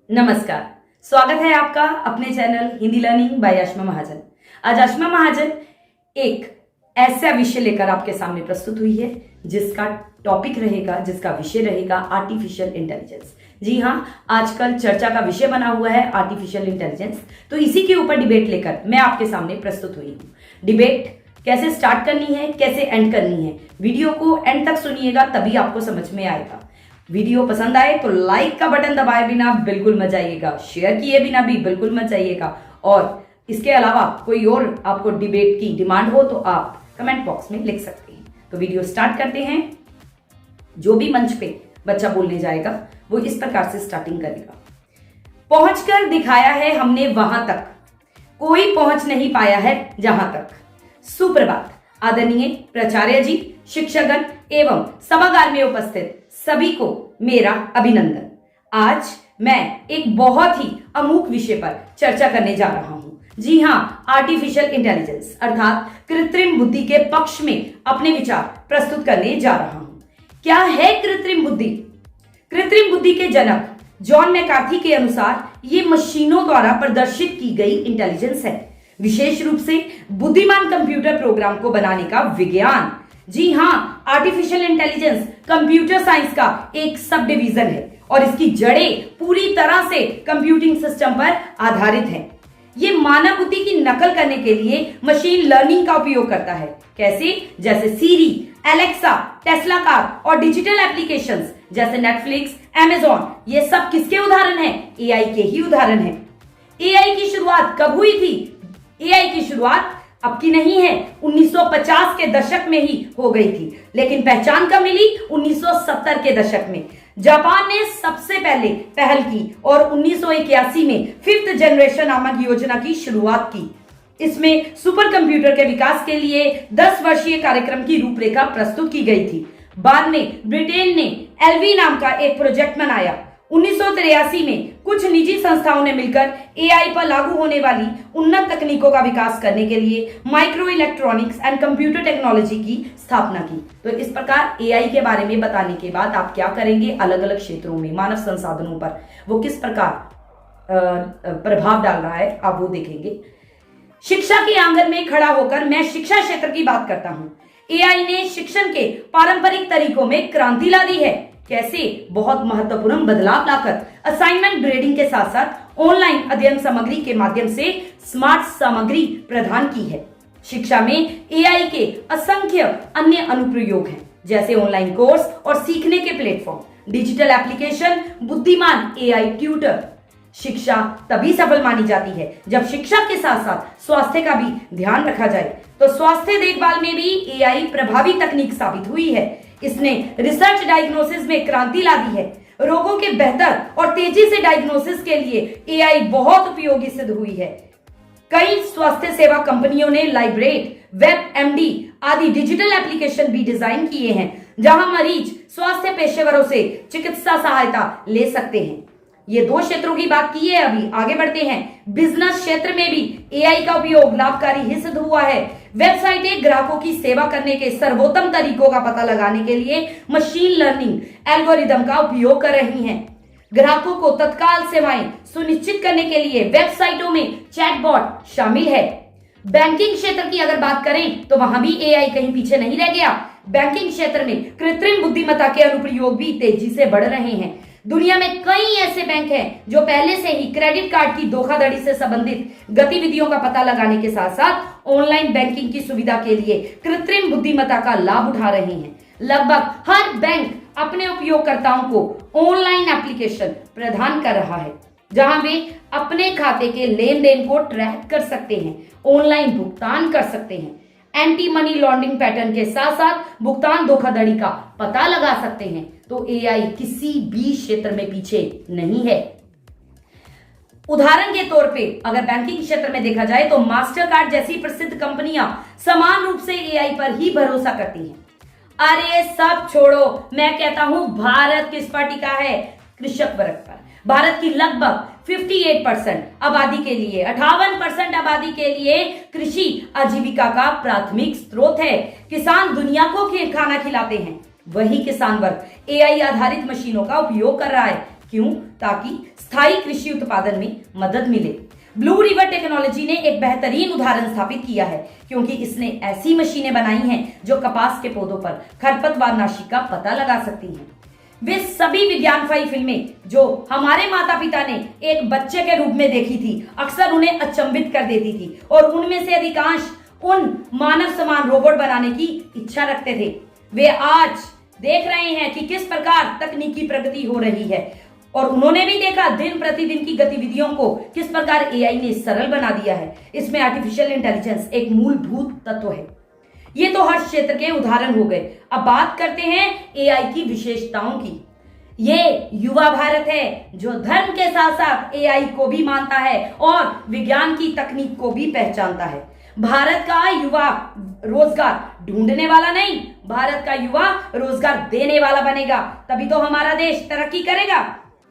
नमस्कार, स्वागत है आपका अपने channel Hindi learning by Ashma Mahajan. आज आशमा महाजन एक ऐसा विषय लेकर आपके सामने प्रस्तुत हुई है जिसका टॉपिक रहेगा, जिसका विषय रहेगा आर्टिफिशियल इंटेलिजेंस। जी हाँ, आजकल चर्चा का विषय बना हुआ है आर्टिफिशियल इंटेलिजेंस। तो इसी के ऊपर डिबेट लेकर मैं आपके सामने प्रस्तुत हुई हूँ। डिबेट कैसे स्टार्ट करनी है, कैसे एंड करनी है, वीडियो को एंड तक सुनिएगा तभी आपको समझ में आएगा। वीडियो पसंद आए तो लाइक का बटन दबाए बिना बिल्कुल मत जाइएगा, शेयर किए बिना भी बिल्कुल मत जाइएगा। और इसके अलावा कोई और आपको डिबेट की डिमांड हो तो आप कमेंट बॉक्स में लिख सकते हैं। तो वीडियो स्टार्ट करते हैं। जो भी मंच पे बच्चा बोलने जाएगा वो इस प्रकार से स्टार्टिंग करेगा। पहुंचकर दिखाया है हमने वहां तक, कोई पहुंच नहीं पाया है जहां तक। सुप्रभात आदरणीय प्राचार्य जी, शिक्षकगण एवं सभागार में उपस्थित सभी को मेरा अभिनंदन। आज मैं एक बहुत ही अमूक विषय पर चर्चा करने जा रहा हूं। जी हाँ, आर्टिफिशियल इंटेलिजेंस अर्थात कृत्रिम बुद्धि के पक्ष में अपने विचार प्रस्तुत करने जा रहा हूं। क्या है कृत्रिम बुद्धि? कृत्रिम बुद्धि के जनक जॉन मैकार्थी के अनुसार ये मशीनों द्वारा प्रदर्शित की गई इंटेलिजेंस है, विशेष रूप से बुद्धिमान कंप्यूटर प्रोग्राम को बनाने का विज्ञान। जी हाँ, आर्टिफिशियल इंटेलिजेंस कंप्यूटर साइंस का एक सब डिवीजन है और इसकी जड़ें पूरी तरह से कंप्यूटिंग सिस्टम पर आधारित हैं। ये मानव बुद्धि की नकल करने के लिए मशीन लर्निंग का उपयोग करता है। कैसे? जैसे सीरी, एलेक्सा, टेस्ला कार और डिजिटल एप्लीकेशंस जैसे नेटफ्लिक्स, अमेजॉन, ये सब किसके उदाहरण हैं? एआई के ही उदाहरण हैं। एआई की शुरुआत कब हुई थी? एआई की शुरुआत अब की नहीं है, 1950 के दशक में ही हो गई थी, लेकिन पहचान कब मिली? 1970 के दशक में जापान ने सबसे पहले पहल की और 1981 में 5th जनरेशन नामक योजना की शुरुआत की। इसमें सुपर कंप्यूटर के विकास के लिए 10 वर्षीय कार्यक्रम की रूपरेखा प्रस्तुत की गई थी। बाद में ब्रिटेन ने एलवी नाम का एक प्रोजेक्ट बनाया। 1983 में कुछ निजी संस्थाओं ने मिलकर एआई पर लागू होने वाली उन्नत तकनीकों का विकास करने के लिए micro electronics and computer technology की स्थापना की। तो इस प्रकार एआई के बारे में बताने के बाद आप क्या करेंगे? अलग अलग क्षेत्रों में मानव संसाधनों पर वो किस प्रकार प्रभाव डाल रहा है आप वो देखेंगे। शिक्षा के आंगन में खड़ा होकर मैं शिक्षा क्षेत्र की बात करता हूं। एआई ने शिक्षण के पारंपरिक तरीकों में क्रांति ला दी है। कैसे? बहुत महत्वपूर्ण बदलाव लाकर असाइनमेंट ग्रेडिंग के साथ साथ ऑनलाइन अध्ययन सामग्री के माध्यम से स्मार्ट सामग्री प्रदान की है। शिक्षा में एआई के असंख्य अन्य अनुप्रयोग हैं, जैसे ऑनलाइन कोर्स और सीखने के प्लेटफॉर्म, डिजिटल एप्लीकेशन, बुद्धिमान एआई ट्यूटर। शिक्षा तभी सफल मानी जाती है जब शिक्षा के साथ साथ स्वास्थ्य का भी ध्यान रखा जाए। तो स्वास्थ्य देखभाल में भी एआई प्रभावी तकनीक साबित हुई है। इसने रिसर्च डायग्नोसिस में क्रांति ला दी है। रोगों के बेहतर और तेजी से डायग्नोसिस के लिए एआई बहुत उपयोगी सिद्ध हुई है। कई स्वास्थ्य सेवा कंपनियों ने लाइब्रेट, वेब एमडी आदि डिजिटल एप्लीकेशन भी डिजाइन किए हैं, जहां मरीज स्वास्थ्य पेशेवरों से चिकित्सा सहायता ले सकते हैं। ये दो क्षेत्रों की बात की है। अभी आगे बढ़ते हैं। बिजनेस क्षेत्र में भी एआई का उपयोग लाभकारी ही सिद्ध हुआ है। वेबसाइटें ग्राहकों की सेवा करने के सर्वोत्तम तरीकों का पता लगाने के लिए मशीन लर्निंग एल्गोरिदम का उपयोग कर रही हैं। ग्राहकों को तत्काल सेवाएं सुनिश्चित करने के लिए वेबसाइटों में चैटबॉट शामिल है। बैंकिंग क्षेत्र की अगर बात करें तो वहां भी एआई कहीं पीछे नहीं रह गया। बैंकिंग क्षेत्र में कृत्रिम बुद्धिमत्ता के अनुप्रयोग भी तेजी से बढ़ रहे हैं। दुनिया में कई ऐसे बैंक हैं जो पहले से ही क्रेडिट कार्ड की धोखाधड़ी से संबंधित गतिविधियों का पता लगाने के साथ साथ ऑनलाइन बैंकिंग की सुविधा के लिए कृत्रिम बुद्धिमत्ता का लाभ उठा रहे हैं। लगभग हर बैंक अपने उपयोगकर्ताओं को ऑनलाइन एप्लीकेशन प्रदान कर रहा है, जहां वे अपने खाते के लेन देन को ट्रैक कर सकते हैं, ऑनलाइन भुगतान कर सकते हैं, एंटी मनी लॉन्ड्रिंग पैटर्न के साथ साथ भुगतान धोखाधड़ी का पता लगा सकते हैं। तो एआई किसी भी क्षेत्र में पीछे नहीं है। उदाहरण के तौर पे अगर बैंकिंग क्षेत्र में देखा जाए तो मास्टर कार्ड जैसी प्रसिद्ध कंपनियां समान रूप से एआई पर ही भरोसा करती हैं। अरे सब छोड़ो, मैं कहता हूं भारत किस पर टिका है? कृषक वर्ग पर। भारत की लगभग 58% आबादी के लिए 58% आबादी के लिए कृषि आजीविका का प्राथमिक स्रोत है। किसान दुनिया को खाना खिलाते हैं, वही किसान वर्ग एआई आधारित मशीनों का उपयोग कर रहा है। क्यों? ताकि स्थायी कृषि उत्पादन में मदद मिले। ब्लू रिवर टेक्नोलॉजी ने एक बेहतरीन उदाहरण स्थापित किया है, क्योंकि इसने ऐसी मशीनें बनाई हैं जो कपास के पौधों पर खरपतवार नाशी का पता लगा सकती हैं। वे सभी विज्ञानमयी फिल्में जो हमारे माता पिता ने एक बच्चे के रूप में देखी थी, अक्सर उन्हें अचंभित कर देती थी और उनमें से अधिकांश उन मानव समान रोबोट बनाने की इच्छा रखते थे। वे आज देख रहे हैं कि किस प्रकार तकनीकी प्रगति हो रही है और उन्होंने भी देखा दिन प्रतिदिन की गतिविधियों को किस प्रकार एआई ने सरल बना दिया है। इसमें आर्टिफिशियल इंटेलिजेंस एक मूलभूत तत्व है। ये तो हर क्षेत्र के उदाहरण हो गए। अब बात करते हैं एआई की विशेषताओं की। ये युवा भारत है जो धर्म के साथ साथ एआई को भी मानता है और विज्ञान की तकनीक को भी पहचानता है। भारत का युवा रोजगार ढूंढने वाला नहीं, भारत का युवा रोजगार देने वाला बनेगा, तभी तो हमारा देश तरक्की करेगा।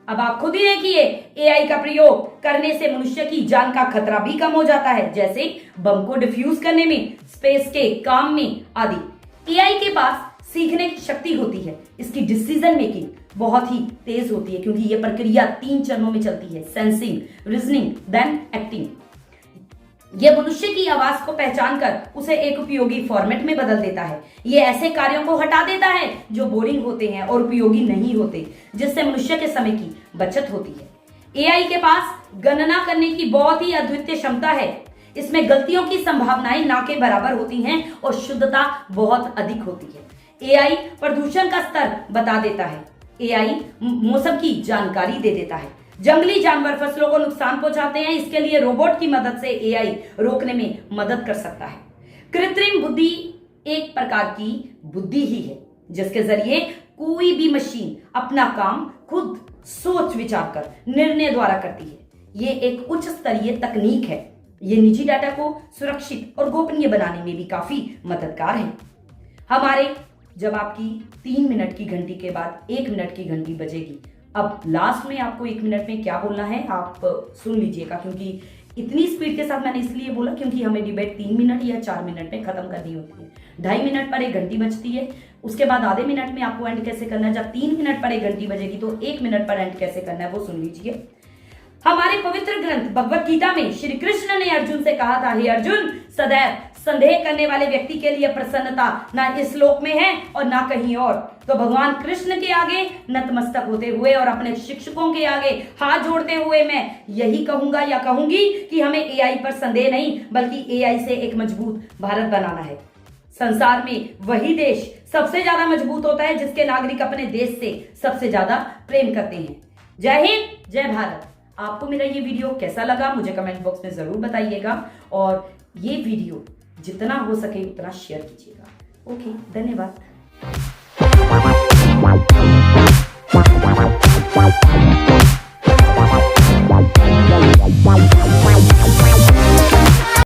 अब आप खुद ही देखिए, एआई का प्रयोग करने से मनुष्य की जान का खतरा भी कम हो जाता है, जैसे बम को डिफ्यूज करने में, स्पेस के काम में आदि। एआई के पास सीखने की शक्ति होती है। इसकी डिसीजन मेकिंग बहुत ही तेज होती है, क्योंकि यह प्रक्रिया 3 चरणों में चलती है: सेंसिंग, रीजनिंग, देन एक्टिंग। यह मनुष्य की आवाज को पहचान कर उसे एक उपयोगी फॉर्मेट में बदल देता है। यह ऐसे कार्यों को हटा देता है जो बोरिंग होते हैं और उपयोगी नहीं होते, जिससे मनुष्य के समय की बचत होती है। एआई के पास गणना करने की बहुत ही अद्वितीय क्षमता है। इसमें गलतियों की संभावनाएं ना के बराबर होती हैं और शुद्धता बहुत अधिक होती है। एआई प्रदूषण का स्तर बता देता है। एआई मौसम की जानकारी दे देता है। जंगली जानवर फसलों को नुकसान पहुंचाते हैं, इसके लिए रोबोट की मदद से एआई रोकने में मदद कर सकता है। कृत्रिम बुद्धि एक प्रकार की बुद्धि ही है, जिसके जरिए कोई भी मशीन अपना काम खुद सोच विचार कर निर्णय द्वारा करती है। ये एक उच्च स्तरीय तकनीक है। ये निजी डाटा को सुरक्षित और गोपनीय बनाने में भी काफी मददगार है। हमारे जब आपकी 3 मिनट की घंटी के बाद 1 मिनट की घंटी बजेगी, अब लास्ट में आपको 1 मिनट में क्या बोलना है आप सुन लीजिएगा, क्योंकि इतनी स्पीड के साथ मैंने इसलिए बोला क्योंकि हमें डिबेट 3 मिनट या 4 मिनट में खत्म करनी होती है। 2.5 मिनट पर एक घंटी बजती है, उसके बाद आधे मिनट में आपको एंड कैसे करना है। जब 3 मिनट पर एक घंटी बजेगी तो 1 मिनट पर एंड कैसे करना है वो सुन लीजिए। हमारे पवित्र ग्रंथ भगवत गीता में श्री कृष्ण ने अर्जुन से कहा था, हे अर्जुन, सदैव संदेह करने वाले व्यक्ति के लिए प्रसन्नता ना इस लोक में है और ना कहीं और। तो भगवान कृष्ण के आगे नतमस्तक होते हुए और अपने शिक्षकों के आगे हाथ जोड़ते हुए मैं यही कहूंगा या कहूंगी कि हमें एआई पर संदेह नहीं, बल्कि एआई से एक मजबूत भारत बनाना है। संसार में वही देश सबसे ज्यादा मजबूत होता है जिसके नागरिक अपने देश से सबसे ज्यादा प्रेम करते हैं। जय हिंद, जय भारत। आपको मेरा ये वीडियो कैसा लगा मुझे कमेंट बॉक्स में जरूर बताइएगा और ये वीडियो जितना हो सके उतना शेयर कीजिएगा। ओके, धन्यवाद।